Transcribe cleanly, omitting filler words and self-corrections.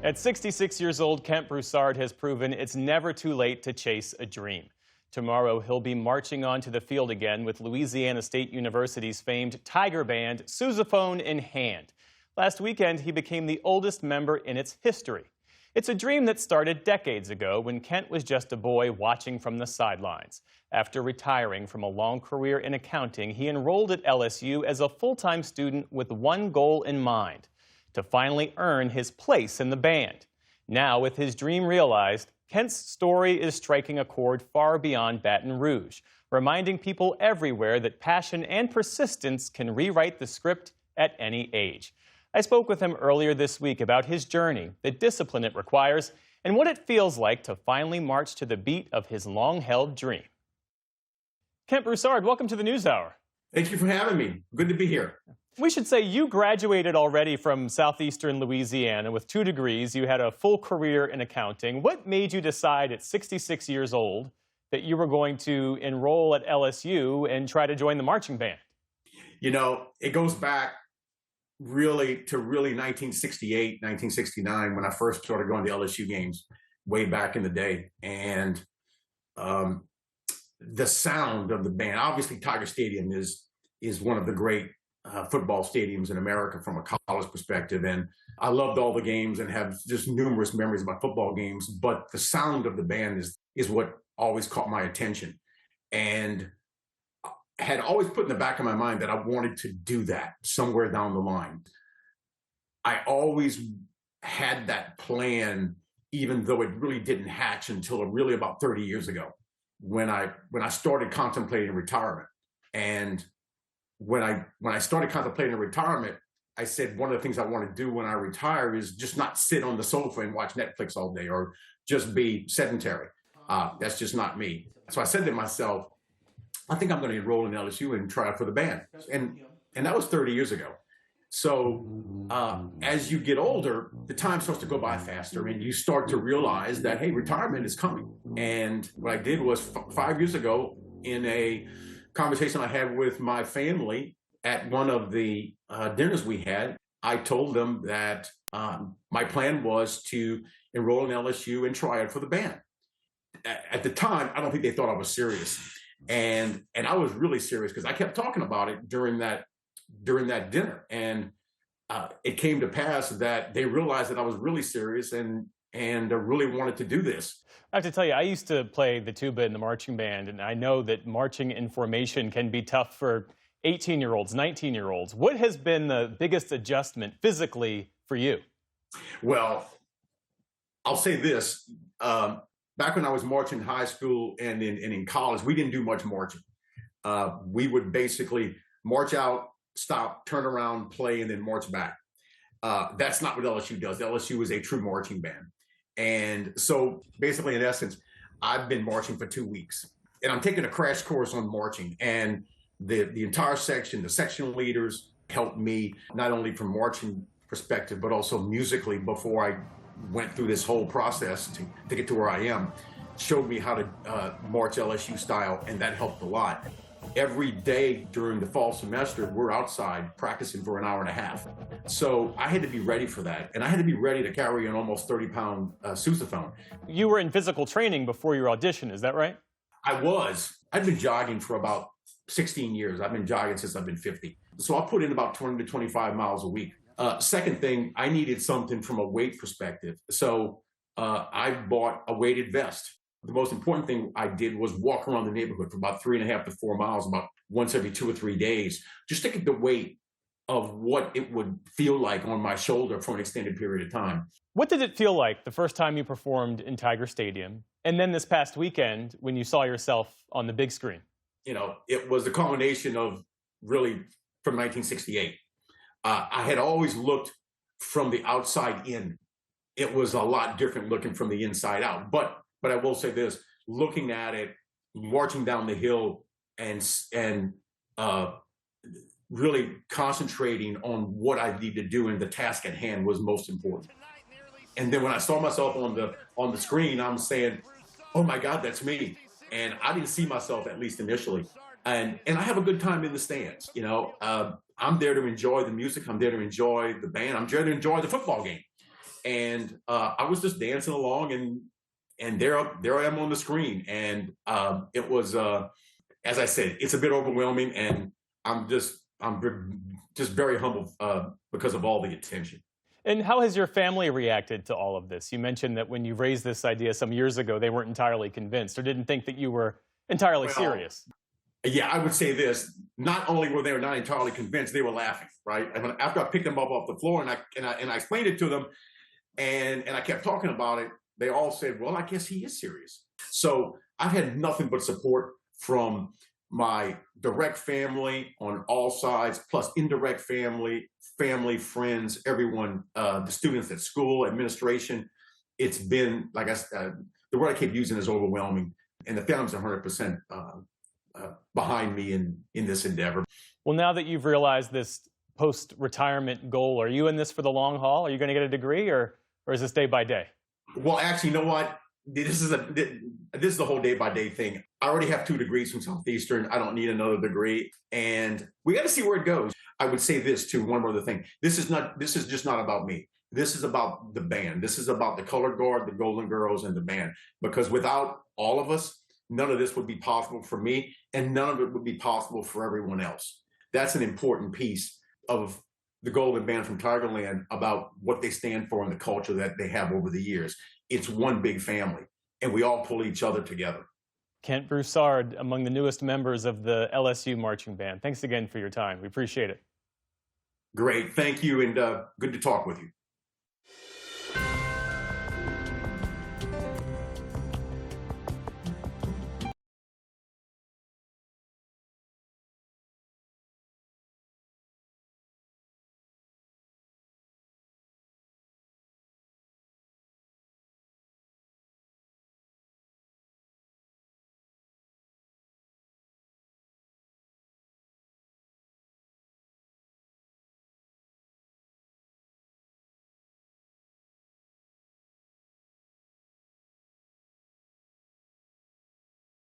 At 66 years old, Kent Broussard has proven it's never too late to chase a dream. Tomorrow, he'll be marching onto the field again with Louisiana State University's famed Tiger Band, sousaphone in hand. Last weekend, he became the oldest member in its history. It's a dream that started decades ago when Kent was just a boy watching from the sidelines. After retiring from a long career in accounting, he enrolled at LSU as a full-time student with one goal in mind: to finally earn his place in the band. Now, with his dream realized, Kent's story is striking a chord far beyond Baton Rouge, reminding people everywhere that passion and persistence can rewrite the script at any age. I spoke with him earlier this week about his journey, the discipline it requires, and what it feels like to finally march to the beat of his long-held dream. Kent Broussard, welcome to the News Hour. Thank you for having me. Good to be here. We should say you graduated already from southeastern Louisiana with 2 degrees. You had a full career in accounting. What made you decide at 66 years old that you were going to enroll at LSU and try to join the marching band? You know, it goes back really to 1968, 1969, when I first started going to LSU games way back in the day. And the sound of the band, obviously Tiger Stadium is one of the great football stadiums in America from a college perspective. And I loved all the games and have just numerous memories about football games. But the sound of the band is what always caught my attention. And had always put in the back of my mind that I wanted to do that somewhere down the line. I always had that plan, even though it really didn't hatch until really about 30 years ago, when I started contemplating retirement. And when I started contemplating retirement, I said one of the things I want to do when I retire is just not sit on the sofa and watch Netflix all day or just be sedentary. That's just not me. So I said to myself, I think I'm going to enroll in LSU and try out for the band. And that was 30 years ago. So as you get older, the time starts to go by faster and you start to realize that, hey, retirement is coming. And what I did was 5 years ago, in a conversation I had with my family at one of the dinners we had, I told them that my plan was to enroll in LSU and try out for the band. At the time, I don't think they thought I was serious. And I was really serious because I kept talking about it during that dinner. And it came to pass that they realized that I was really serious and really wanted to do this. I have to tell you, I used to play the tuba in the marching band, and I know that marching in formation can be tough for 18-year-olds, 19-year-olds. What has been the biggest adjustment physically for you? Well, I'll say this. Back when I was marching in high school and in college, we didn't do much marching. We would basically march out, stop, turn around, play, and then march back. That's not what LSU does. LSU is a true marching band. And so basically, in essence, I've been marching for 2 weeks. And I'm taking a crash course on marching. And the entire section, the section leaders helped me, not only from marching perspective, but also musically before I went through this whole process to get to where I am, showed me how to march LSU style, and that helped a lot. Every day during the fall semester, we're outside practicing for an hour and a half. So I had to be ready for that, and I had to be ready to carry an almost 30-pound sousaphone. You were in physical training before your audition, is that right? I was. I've been jogging for about 16 years. I've been jogging since I've been 50. So I put in about 20 to 25 miles a week. Second thing, I needed something from a weight perspective. So I bought a weighted vest. The most important thing I did was walk around the neighborhood for about 3.5 to 4 miles, about once every 2 or 3 days, just to get the weight of what it would feel like on my shoulder for an extended period of time. What did it feel like the first time you performed in Tiger Stadium, and then this past weekend when you saw yourself on the big screen? You know, it was a culmination of really from 1968. I had always looked from the outside in. It was a lot different looking from the inside out. But I will say this, looking at it, marching down the hill and really concentrating on what I need to do and the task at hand was most important. And then when I saw myself on the screen, I'm saying, oh my God, that's me. And I didn't see myself, at least initially. And I have a good time in the stands. You know, I'm there to enjoy the music. I'm there to enjoy the band. I'm there to enjoy the football game. and I was just dancing along, and there I am on the screen, and it was, as I said, it's a bit overwhelming, and I'm just very humbled because of all the attention. And how has your family reacted to all of this? You mentioned that when you raised this idea some years ago, they weren't entirely convinced or didn't think that you were entirely serious. Yeah, I would say this. Not only were they not entirely convinced, they were laughing, right? And after I picked them up off the floor and I explained it to them, and I kept talking about it, they all said, well, I guess he is serious. So I've had nothing but support from my direct family on all sides, plus indirect family, friends, everyone, the students at school, administration. It's been, like I said, the word I keep using is overwhelming, and the family's 100% behind me in this endeavor. Well, now that you've realized this post-retirement goal, are you in this for the long haul? Are you going to get a degree, or is this day by day? Well, actually, you know what? This is the whole day-by-day thing. I already have 2 degrees from Southeastern. I don't need another degree, and we got to see where it goes. I would say this too. One other thing. This is just not about me. This is about the band. This is about the color guard, the Golden Girls, and the band. Because without all of us, none of this would be possible for me, and none of it would be possible for everyone else. That's an important piece of the Golden Band from Tigerland, about what they stand for and the culture that they have over the years. It's one big family, and we all pull each other together. Kent Broussard, among the newest members of the LSU marching band. Thanks again for your time. We appreciate it. Great. Thank you, and good to talk with you.